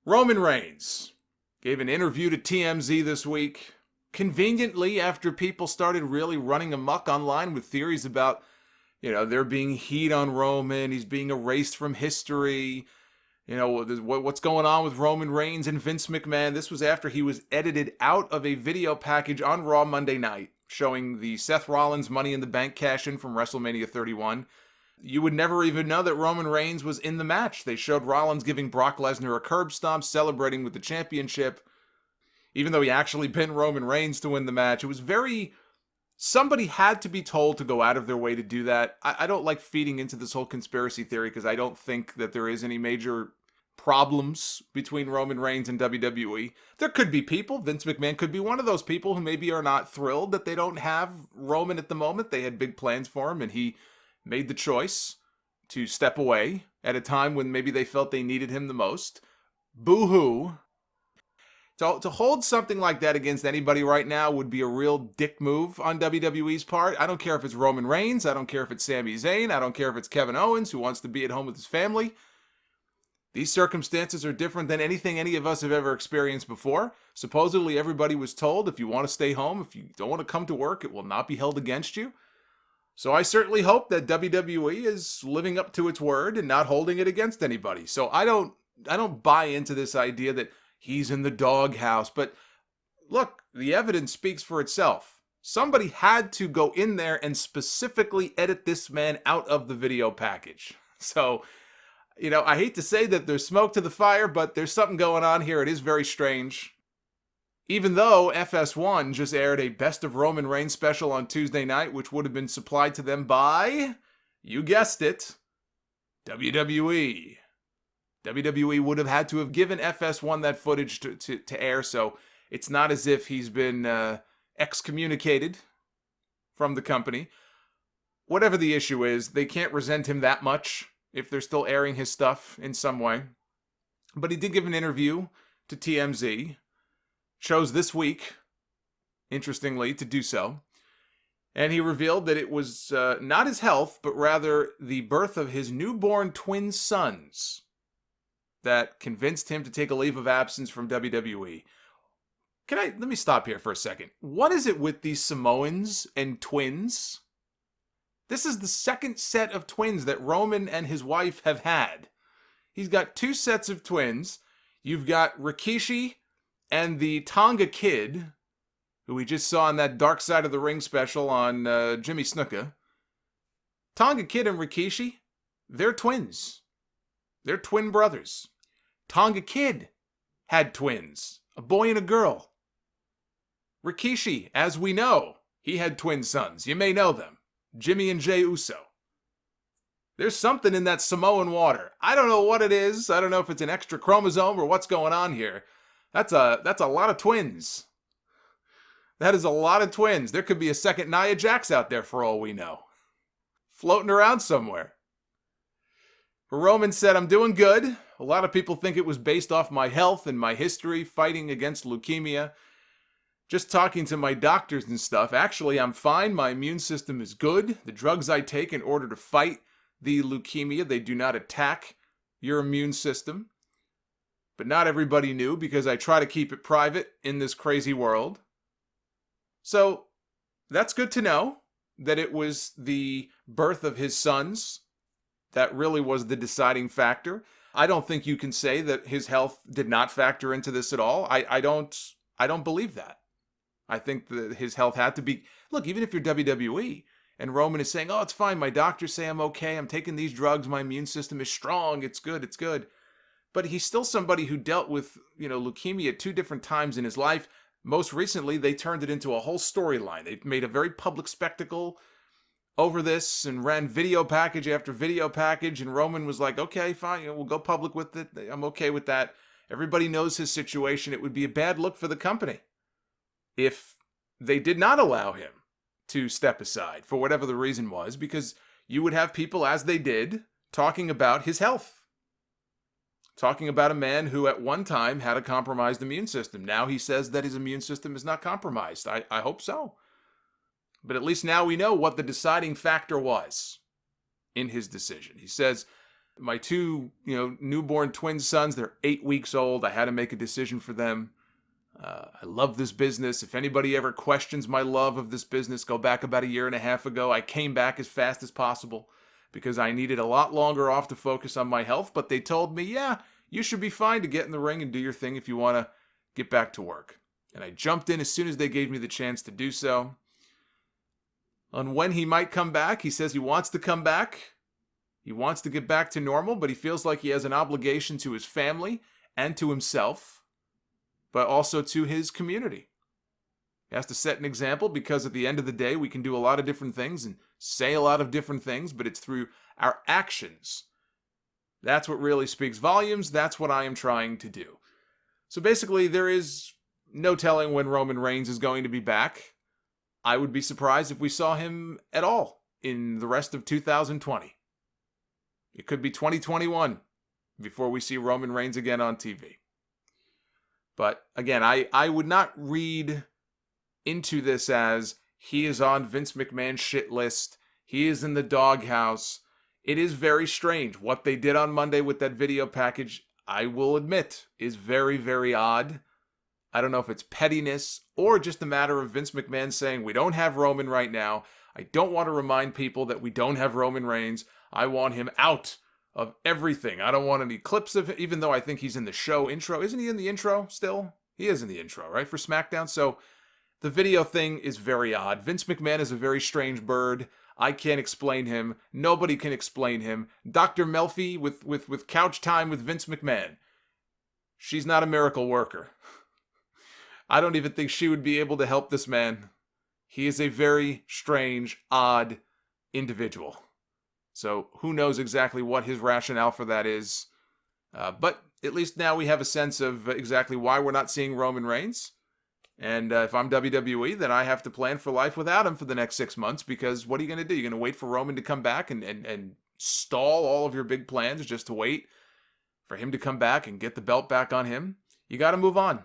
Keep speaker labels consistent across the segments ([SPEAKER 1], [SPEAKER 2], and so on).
[SPEAKER 1] Roman Reigns gave an interview to TMZ this week, conveniently after people started really running amok online with theories about, there being heat on Roman, he's being erased from history, what's going on with Roman Reigns and Vince McMahon. This was after he was edited out of a video package on Raw Monday night showing the Seth Rollins Money in the Bank cash-in from WrestleMania 31. You would never even know that Roman Reigns was in the match. They showed Rollins giving Brock Lesnar a curb stomp, celebrating with the championship, even though he actually pinned Roman Reigns to win the match. It was somebody had to be told to go out of their way to do that. I don't like feeding into this whole conspiracy theory because I don't think that there is any major problems between Roman Reigns and WWE. There could be people, Vince McMahon could be one of those people who maybe are not thrilled that they don't have Roman at the moment. They had big plans for him and he made the choice to step away at a time when maybe they felt they needed him the most. Boo-hoo. To hold something like that against anybody right now would be a real dick move on WWE's part. I don't care if it's Roman Reigns. I don't care if it's Sami Zayn. I don't care if it's Kevin Owens who wants to be at home with his family. These circumstances are different than anything any of us have ever experienced before. Supposedly everybody was told if you want to stay home, if you don't want to come to work, it will not be held against you. So I certainly hope that WWE is living up to its word and not holding it against anybody. So I don't buy into this idea that he's in the doghouse. But look, the evidence speaks for itself. Somebody had to go in there and specifically edit this man out of the video package. So, I hate to say that there's smoke to the fire, but there's something going on here. It is very strange. Even though FS1 just aired a Best of Roman Reigns special on Tuesday night, which would have been supplied to them by, you guessed it, WWE. WWE would have had to have given FS1 that footage to air, so it's not as if he's been excommunicated from the company. Whatever the issue is, they can't resent him that much if they're still airing his stuff in some way. But he did give an interview to TMZ. Chose this week, interestingly, to do so. And he revealed that it was not his health, but rather the birth of his newborn twin sons that convinced him to take a leave of absence from WWE. Let me stop here for a second. What is it with these Samoans and twins? This is the second set of twins that Roman and his wife have had. He's got two sets of twins. You've got Rikishi and the Tonga Kid, who we just saw in that Dark Side of the Ring special on Jimmy Snuka. Tonga Kid and Rikishi, they're twins. They're twin brothers. Tonga Kid had twins, a boy and a girl. Rikishi, as we know, he had twin sons. You may know them, Jimmy and Jey Uso. There's something in that Samoan water. I don't know what it is. I don't know if it's an extra chromosome or what's going on here. That's a lot of twins. That is a lot of twins. There could be a second Nia Jax out there for all we know. Floating around somewhere. But Roman said, I'm doing good. A lot of people think it was based off my health and my history fighting against leukemia. Just talking to my doctors and stuff. Actually, I'm fine. My immune system is good. The drugs I take in order to fight the leukemia, they do not attack your immune system. But not everybody knew because I try to keep it private in this crazy world. So that's good to know that it was the birth of his sons that really was the deciding factor. I don't think you can say that his health did not factor into this at all. I don't believe that. I think that his health had to be... Look, even if you're WWE and Roman is saying, oh, it's fine, my doctors say I'm okay, I'm taking these drugs, my immune system is strong, it's good. But he's still somebody who dealt with, leukemia at two different times in his life. Most recently, they turned it into a whole storyline. They made a very public spectacle over this and ran video package after video package. And Roman was like, okay, fine, we'll go public with it. I'm okay with that. Everybody knows his situation. It would be a bad look for the company if they did not allow him to step aside for whatever the reason was, because you would have people, as they did, talking about his health. Talking about a man who at one time had a compromised immune system. Now he says that his immune system is not compromised. I hope so. But at least now we know what the deciding factor was in his decision. He says, My two, newborn twin sons, they're 8 weeks old. I had to make a decision for them. I love this business. If anybody ever questions my love of this business, go back about 1.5 years ago. I came back as fast as possible because I needed a lot longer off to focus on my health. But they told me, yeah, you should be fine to get in the ring and do your thing if you want to get back to work. And I jumped in as soon as they gave me the chance to do so. On when he might come back, he says he wants to come back. He wants to get back to normal, but he feels like he has an obligation to his family and to himself, but also to his community. He has to set an example because at the end of the day, we can do a lot of different things and say a lot of different things, but it's through our actions. That's what really speaks volumes. That's what I am trying to do. So basically, there is no telling when Roman Reigns is going to be back. I would be surprised if we saw him at all in the rest of 2020. It could be 2021 before we see Roman Reigns again on TV. But again, I would not read into this as he is on Vince McMahon's shit list. He is in the doghouse. It is very strange. What they did on Monday with that video package, I will admit, is very, very odd. I don't know if it's pettiness or just a matter of Vince McMahon saying, we don't have Roman right now. I don't want to remind people that we don't have Roman Reigns. I want him out of everything. I don't want any clips of him, even though I think he's in the show intro. Isn't he in the intro still? He is in the intro, right, for SmackDown? So the video thing is very odd. Vince McMahon is a very strange bird. I can't explain him. Nobody can explain him. Dr. Melfi with couch time with Vince McMahon. She's not a miracle worker. I don't even think she would be able to help this man. He is a very strange, odd individual. So who knows exactly what his rationale for that is. But at least now we have a sense of exactly why we're not seeing Roman Reigns. And if I'm WWE, then I have to plan for life without him for the next 6 months, because what are you going to do? You're going to wait for Roman to come back and stall all of your big plans just to wait for him to come back and get the belt back on him? You got to move on.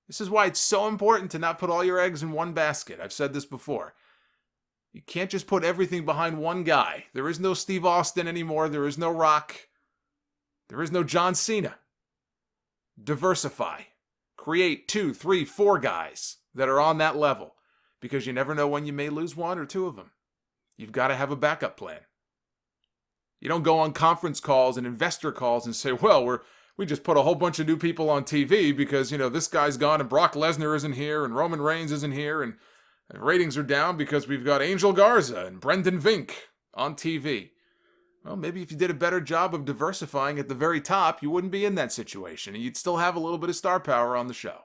[SPEAKER 1] This is why it's so important to not put all your eggs in one basket. I've said this before. You can't just put everything behind one guy. There is no Steve Austin anymore. There is no Rock. There is no John Cena. Diversify. Create 2, 3, 4 guys that are on that level, because you never know when you may lose one or two of them. You've got to have a backup plan. You don't go on conference calls and investor calls and say, well, we just put a whole bunch of new people on TV because, this guy's gone and Brock Lesnar isn't here and Roman Reigns isn't here and ratings are down because we've got Angel Garza and Brendan Vink on TV. Well, maybe if you did a better job of diversifying at the very top, you wouldn't be in that situation, and you'd still have a little bit of star power on the show.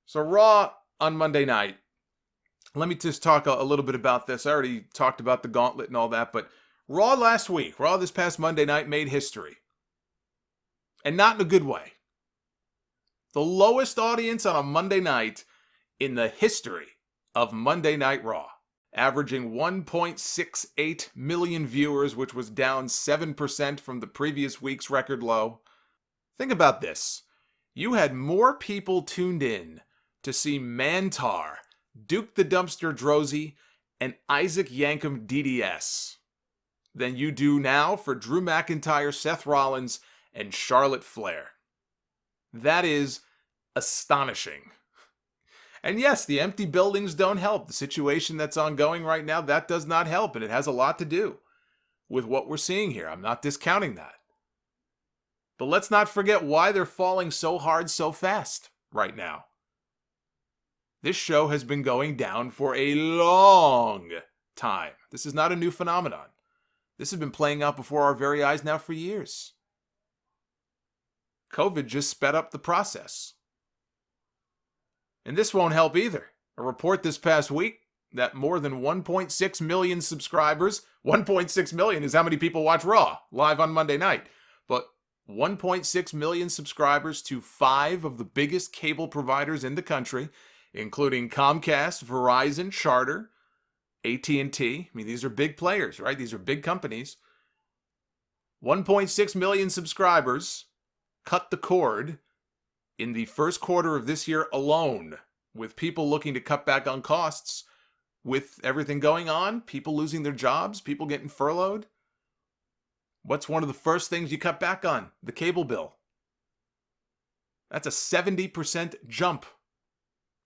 [SPEAKER 1] So Raw on Monday night. Let me just talk a little bit about this. I already talked about the gauntlet and all that, but Raw last week, Raw this past Monday night made history. And not in a good way. The lowest audience on a Monday night in the history of Monday Night Raw. Averaging 1.68 million viewers, which was down 7% from the previous week's record low. Think about this. You had more people tuned in to see Mantar, Duke the Dumpster Drozy, and Isaac Yankem DDS than you do now for Drew McIntyre, Seth Rollins, and Charlotte Flair. That is astonishing. And yes, the empty buildings don't help. The situation that's ongoing right now, that does not help. And it has a lot to do with what we're seeing here. I'm not discounting that. But let's not forget why they're falling so hard so fast right now. This show has been going down for a long time. This is not a new phenomenon. This has been playing out before our very eyes now for years. COVID just sped up the process. And this won't help either. A report this past week that more than 1.6 million subscribers, 1.6 million is how many people watch Raw live on Monday night, but 1.6 million subscribers to 5 of the biggest cable providers in the country, including Comcast, Verizon, Charter, AT&T. I mean, these are big players, right? These are big companies. 1.6 million subscribers cut the cord in the first quarter of this year alone, with people looking to cut back on costs, with everything going on, people losing their jobs, people getting furloughed. What's one of the first things you cut back on? The cable bill. That's a 70% jump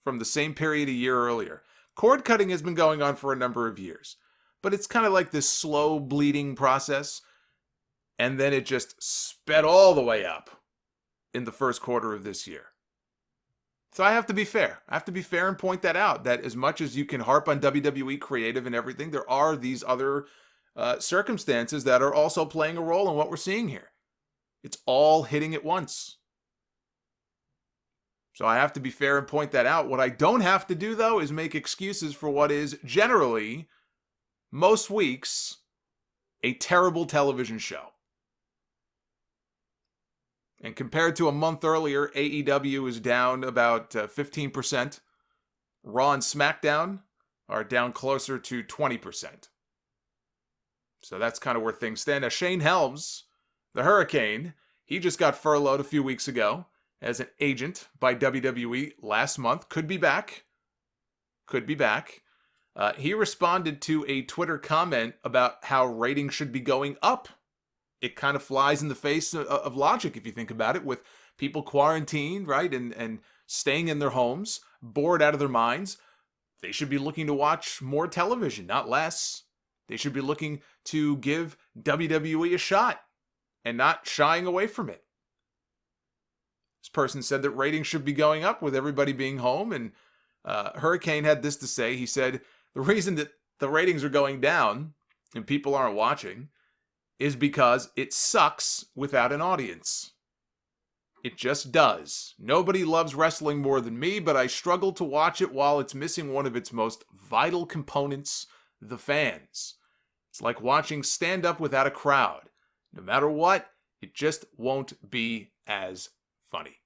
[SPEAKER 1] from the same period a year earlier. Cord cutting has been going on for a number of years, but it's kind of like this slow bleeding process, and then it just sped all the way up in the first quarter of this year. So I have to be fair. I have to be fair and point that out, that as much as you can harp on WWE creative and everything, there are these other circumstances that are also playing a role in what we're seeing here. It's all hitting at once. So I have to be fair and point that out. What I don't have to do, though, is make excuses for what is generally, most weeks, a terrible television show. And compared to a month earlier, AEW is down about 15%. Raw and SmackDown are down closer to 20%. So that's kind of where things stand. Now, Shane Helms, the Hurricane, he just got furloughed a few weeks ago as an agent by WWE last month. Could be back. He responded to a Twitter comment about how ratings should be going up. It kind of flies in the face of logic if you think about it, with people quarantined, right, and staying in their homes, bored out of their minds. They should be looking to watch more television, not less. They should be looking to give WWE a shot and not shying away from it. This person said that ratings should be going up with everybody being home, and Hurricane had this to say. He said, the reason that the ratings are going down and people aren't watching is because it sucks without an audience. It just does. Nobody loves wrestling more than me, but I struggle to watch it while it's missing one of its most vital components, the fans. It's like watching stand-up without a crowd. No matter what, it just won't be as funny.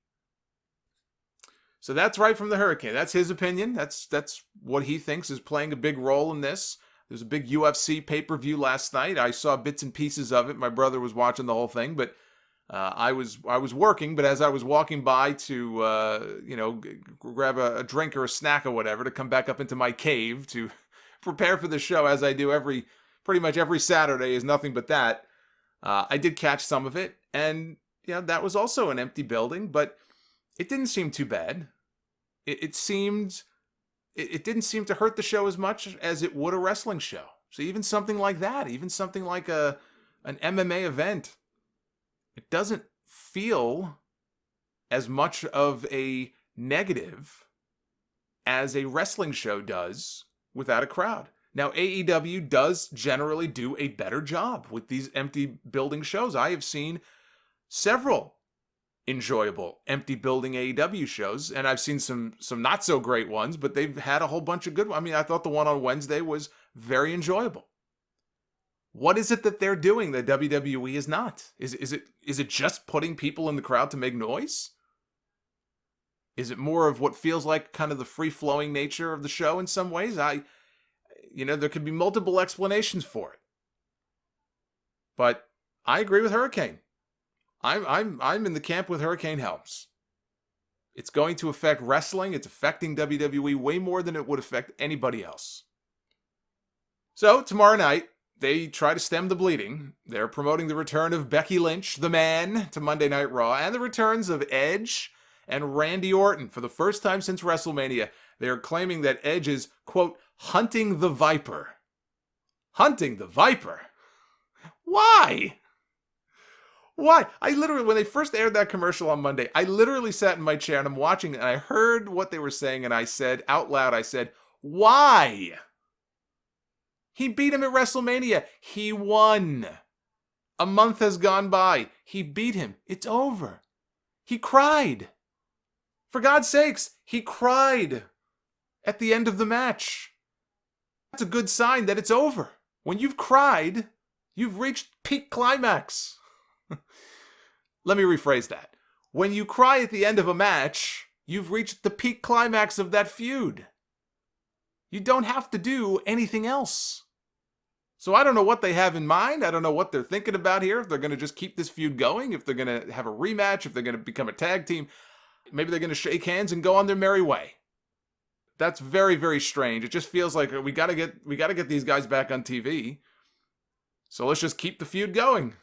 [SPEAKER 1] So that's right from the Hurricane. That's his opinion. That's what he thinks is playing a big role in this. There's a big UFC pay-per-view last night. I saw bits and pieces of it. My brother was watching the whole thing, but I was working. But as I was walking by to grab a drink or a snack or whatever to come back up into my cave to prepare for the show, as I do pretty much every Saturday is nothing but that. I did catch some of it, and that was also an empty building, but it didn't seem too bad. It didn't seem to hurt the show as much as it would a wrestling show. So even something like that, even something like an MMA event, it doesn't feel as much of a negative as a wrestling show does without a crowd. Now, AEW does generally do a better job with these empty building shows. I have seen several enjoyable empty building AEW shows, and I've seen some not so great ones, but they've had a whole bunch of good ones. I mean, I thought the one on Wednesday was very enjoyable. What is it that they're doing that WWE is not? Is it just putting people in the crowd to make noise? Is it more of what feels like kind of the free-flowing nature of the show in some ways? There could be multiple explanations for it. But I agree with Hurricane. I'm in the camp with Hurricane Helms. It's going to affect wrestling. It's affecting WWE way more than it would affect anybody else. So tomorrow night, they try to stem the bleeding. They're promoting the return of Becky Lynch, the Man, to Monday Night Raw, and the returns of Edge and Randy Orton for the first time since WrestleMania. They are claiming that Edge is, quote, hunting the Viper. Hunting the Viper? Why? Why? When they first aired that commercial on Monday, I literally sat in my chair and I'm watching it, and I heard what they were saying, and I said out loud, why? He beat him at WrestleMania. He won. A month has gone by. He beat him. It's over. He cried. For God's sakes, he cried at the end of the match. That's a good sign that it's over. When you've cried, you've reached peak climax. Let me rephrase that. When you cry at the end of a match, you've reached the peak climax of that feud. You don't have to do anything else. So I don't know what they have in mind. I don't know what they're thinking about here. If they're going to just keep this feud going, if they're going to have a rematch, if they're going to become a tag team. Maybe they're going to shake hands and go on their merry way. that's very, very strange. It just feels like we gotta get these guys back on TV. So let's just keep the feud going.